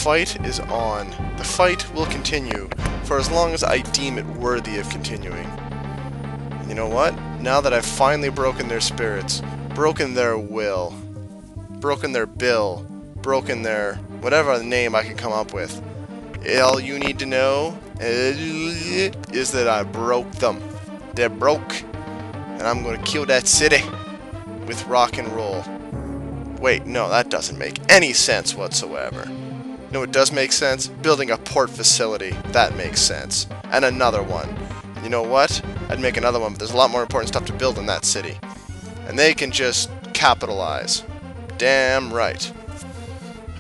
fight is on. The fight will continue for as long as I deem it worthy of continuing. And you know what? Now that I've finally broken their spirits, broken their will, broken their bill, broken their whatever name I can come up with, all you need to know is that I broke them. They're broke. And I'm going to kill that city with rock and roll. Wait, no, that doesn't make any sense whatsoever. No, it does make sense. Building a port facility, that makes sense. And another one. And you know what? I'd make another one, but there's a lot more important stuff to build in that city. And they can just capitalize. Damn right.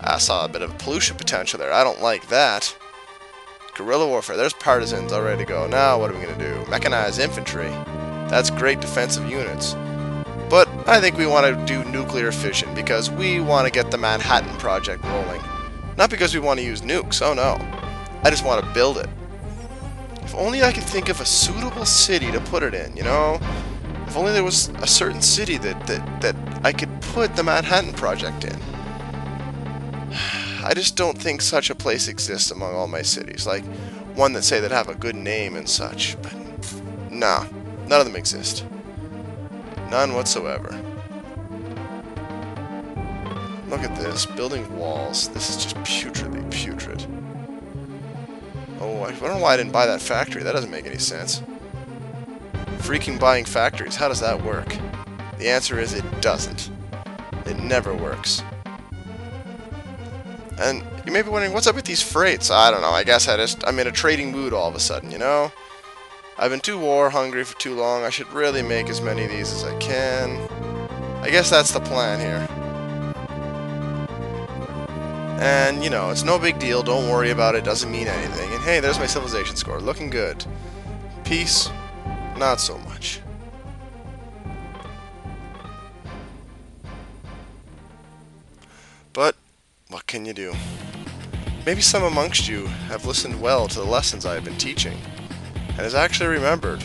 I saw a bit of pollution potential there. I don't like that. Guerrilla warfare. There's partisans all ready to go. Now what are we going to do? Mechanized infantry. That's great defensive units. But I think we want to do nuclear fission because we want to get the Manhattan Project rolling. Not because we want to use nukes, oh no. I just want to build it. If only I could think of a suitable city to put it in, you know? If only there was a certain city that I could put the Manhattan Project in. I just don't think such a place exists among all my cities. Like, one that say that have a good name and such. But, nah, none of them exist. None whatsoever. Look at this. Building walls. This is just putridly putrid. Oh, I don't know why I didn't buy that factory. That doesn't make any sense. Freaking buying factories. How does that work? The answer is it doesn't. It never works. And you may be wondering, what's up with these freights? I don't know. I guess I'm in a trading mood all of a sudden, you know? I've been too war hungry for too long. I should really make as many of these as I can. I guess that's the plan here. And, you know, it's no big deal. Don't worry about it. Doesn't mean anything. And hey, there's my civilization score. Looking good. Peace, not so much. But what can you do? Maybe some amongst you have listened well to the lessons I have been teaching, and has actually remembered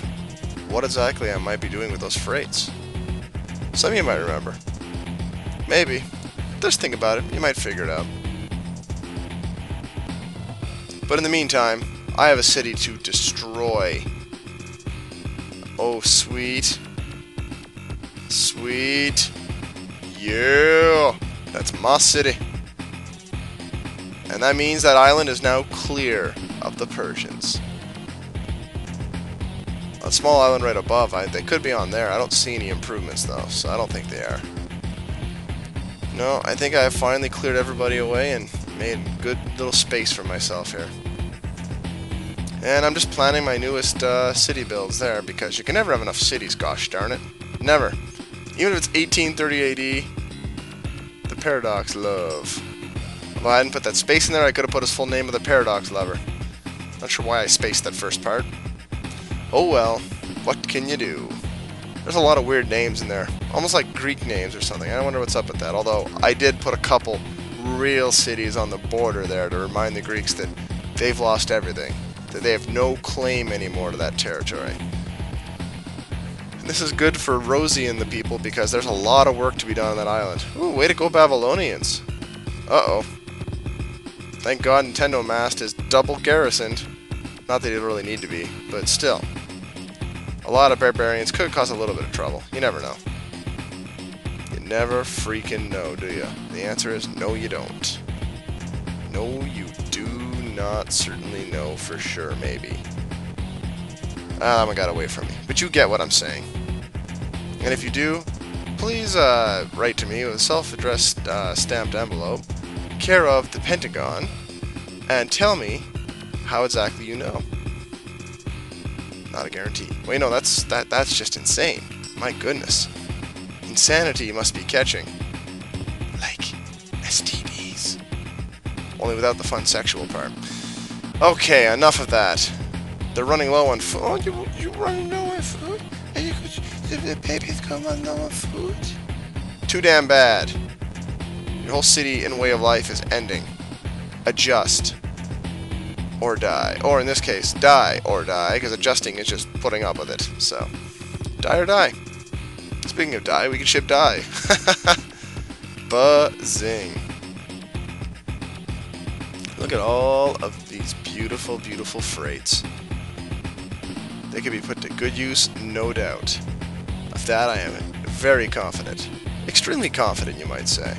what exactly I might be doing with those freights. Some of you might remember. Maybe. Just think about it. You might figure it out. But in the meantime, I have a city to destroy. Oh, sweet. Sweet. Yeah! That's my city. And that means that island is now clear of the Persians. A small island right above, they could be on there. I don't see any improvements though, so I don't think they are. No, I think I have finally cleared everybody away and made good little space for myself here. And I'm just planning my newest city builds there, because you can never have enough cities, gosh darn it. Never. Even if it's 1830 AD, the Paradox Love. Well, I didn't put that space in there. I could have put his full name of the Paradox Lover. Not sure why I spaced that first part. Oh well, what can you do? There's a lot of weird names in there. Almost like Greek names or something. I wonder what's up with that. Although, I did put a couple real cities on the border there to remind the Greeks that they've lost everything. That they have no claim anymore to that territory. And this is good for Rosie and the people, because there's a lot of work to be done on that island. Ooh, way to go Babylonians. Uh-oh. Thank God Nintendo Mast is double garrisoned. Not that it really need to be, but still. A lot of barbarians could cause a little bit of trouble. You never know. You never freaking know, do you? The answer is no, you don't. No, you do not certainly know for sure, maybe. That one got away from me. But you get what I'm saying. And if you do, please write to me with a self-addressed stamped envelope, care of the Pentagon, and tell me how exactly you know. Not a guarantee. Wait, no, that's just insane. My goodness. Insanity must be catching. Like STDs. Only without the fun sexual part. Okay, enough of that. They're running low on food. Oh, you're running low on food? And the baby's come on low on food? Too damn bad. Your whole city and way of life is ending. Adjust. Or die. Or in this case, die or die, because adjusting is just putting up with it. So, die or die. Speaking of die, we can ship die. Buzzing. Look at all of these beautiful, beautiful freights. They could be put to good use, no doubt. Of that I am very confident. Extremely confident, you might say.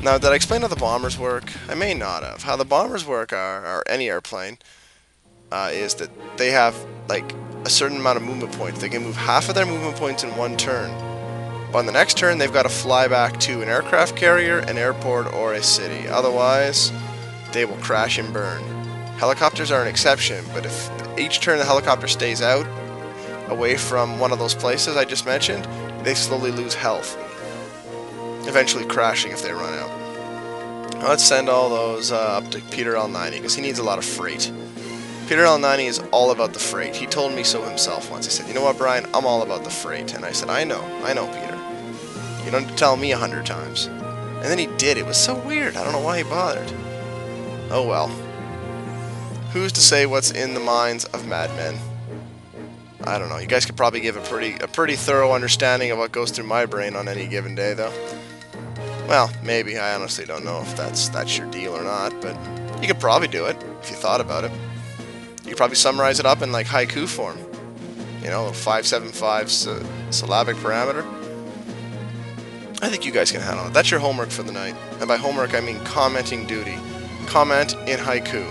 Now, did I explain how the bombers work? I may not have. How the bombers work or any airplane, is that they have, like, a certain amount of movement points. They can move half of their movement points in one turn. But on the next turn, they've got to fly back to an aircraft carrier, an airport, or a city. Otherwise, they will crash and burn. Helicopters are an exception, but if each turn the helicopter stays out, away from one of those places I just mentioned, they slowly lose health, eventually crashing if they run out. Now let's send all those up to Peter L90, because he needs a lot of freight. Peter L90 is all about the freight. He told me so himself once. He said, you know what, Brian, I'm all about the freight. And I said, I know, Peter. You don't have to tell me 100 times. And then he did. It was so weird. I don't know why he bothered. Oh well. Who's to say what's in the minds of madmen? I don't know. You guys could probably give a pretty thorough understanding of what goes through my brain on any given day, though. Well, maybe. I honestly don't know if that's your deal or not, but you could probably do it if you thought about it. You could probably summarize it up in like haiku form. You know, 575 syllabic parameter. I think you guys can handle it. That's your homework for the night. And by homework, I mean commenting duty. Comment in haiku.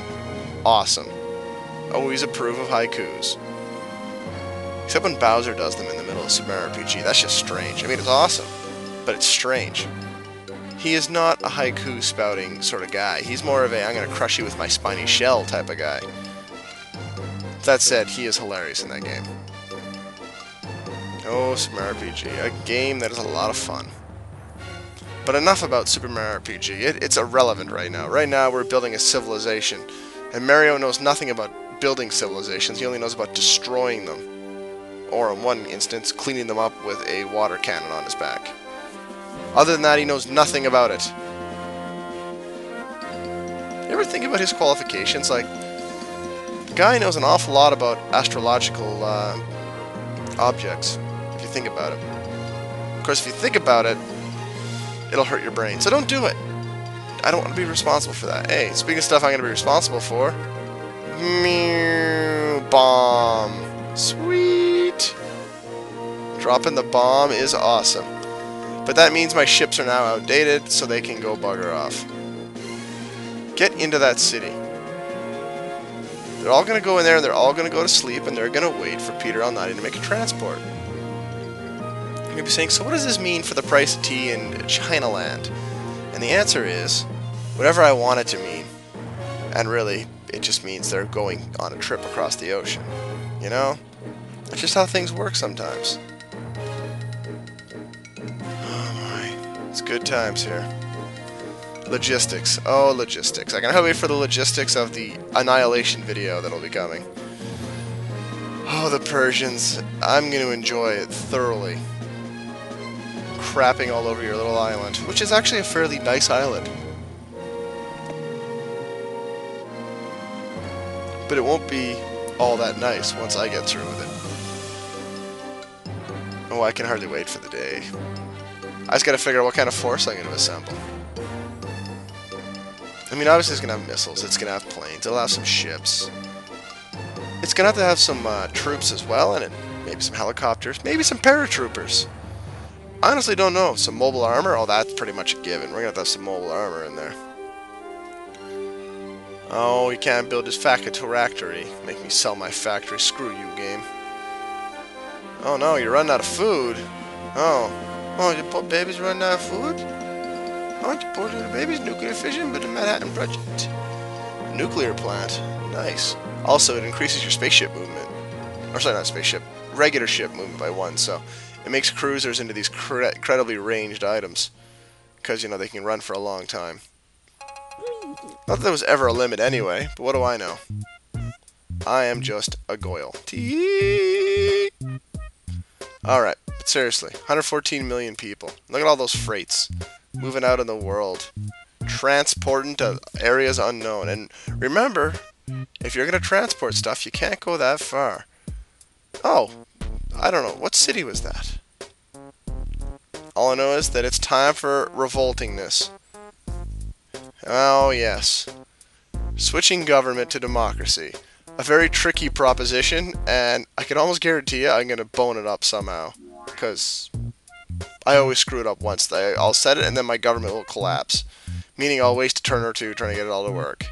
Awesome. Always approve of haikus. Except when Bowser does them in the middle of Super Mario RPG. That's just strange. I mean, it's awesome, but it's strange. He is not a haiku spouting sort of guy. He's more of a I'm going to crush you with my spiny shell type of guy. That said, he is hilarious in that game. Oh, Super Mario RPG. A game that is a lot of fun. But enough about Super Mario RPG. It's irrelevant right now. Right now, we're building a civilization. And Mario knows nothing about building civilizations. He only knows about destroying them. Or in one instance, cleaning them up with a water cannon on his back. Other than that, he knows nothing about it. You ever think about his qualifications? Like, the guy knows an awful lot about astrological objects, if you think about it. Of course, if you think about it, it'll hurt your brain. So don't do it. I don't want to be responsible for that. Hey, speaking of stuff I'm going to be responsible for. Bomb. Sweet. Dropping the bomb is awesome. But that means my ships are now outdated, so they can go bugger off. Get into that city. They're all going to go in there, and they're all going to go to sleep, and they're going to wait for Peter L90 to make a transport. You're going to be saying, so what does this mean for the price of tea in Chinaland? And the answer is, whatever I want it to mean. And really, it just means they're going on a trip across the ocean. You know? That's just how things work sometimes. Oh my. It's good times here. Logistics. Oh, logistics. I can wait for the logistics of the Annihilation video that'll be coming. Oh, the Persians. I'm going to enjoy it thoroughly. Crapping all over your little island, which is actually a fairly nice island. But it won't be all that nice once I get through with it. Oh, I can hardly wait for the day. I just gotta figure out what kind of force I'm gonna assemble. I mean, obviously it's gonna have missiles, it's gonna have planes, it'll have some ships. It's gonna have to have some troops as well, and maybe some helicopters, maybe some paratroopers. I honestly don't know. Some mobile armor? Oh, that's pretty much a given. We're gonna have some mobile armor in there. Oh, he can't build his factory. Make me sell my factory. Screw you, game. Oh no, you're running out of food. Oh, your poor baby's running out of food? Oh, your poor little baby's nuclear fission, but the Manhattan Project. Nuclear plant. Nice. Also, it increases your spaceship movement. Or sorry, not spaceship. Regular ship movement by 1, so it makes cruisers into these incredibly ranged items. Because, you know, they can run for a long time. Not that there was ever a limit anyway, but what do I know? I am just a goyle. Alright, but seriously, 114 million people. Look at all those freights moving out in the world. Transporting to areas unknown. And remember, if you're going to transport stuff, you can't go that far. Oh, I don't know. What city was that? All I know is that it's time for revoltingness. Oh, yes. Switching government to democracy. A very tricky proposition, and I can almost guarantee you I'm going to bone it up somehow. Because I always screw it up once. I'll set it and then my government will collapse. Meaning I'll waste a turn or two trying to get it all to work.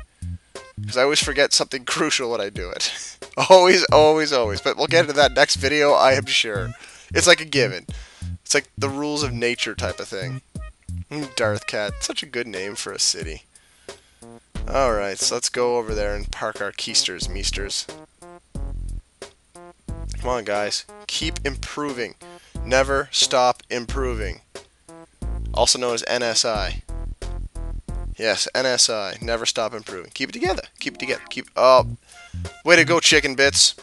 Because I always forget something crucial when I do it. Always, always, always. But we'll get into that next video, I am sure. It's like a given. It's like the rules of nature type of thing. Darth Cat. Such a good name for a city. Alright, so let's go over there and park our keisters, meisters. Come on, guys. Keep improving. Never stop improving. Also known as NSI. Yes, NSI. Never stop improving. Keep it together. Keep it together. Way to go, chicken bits.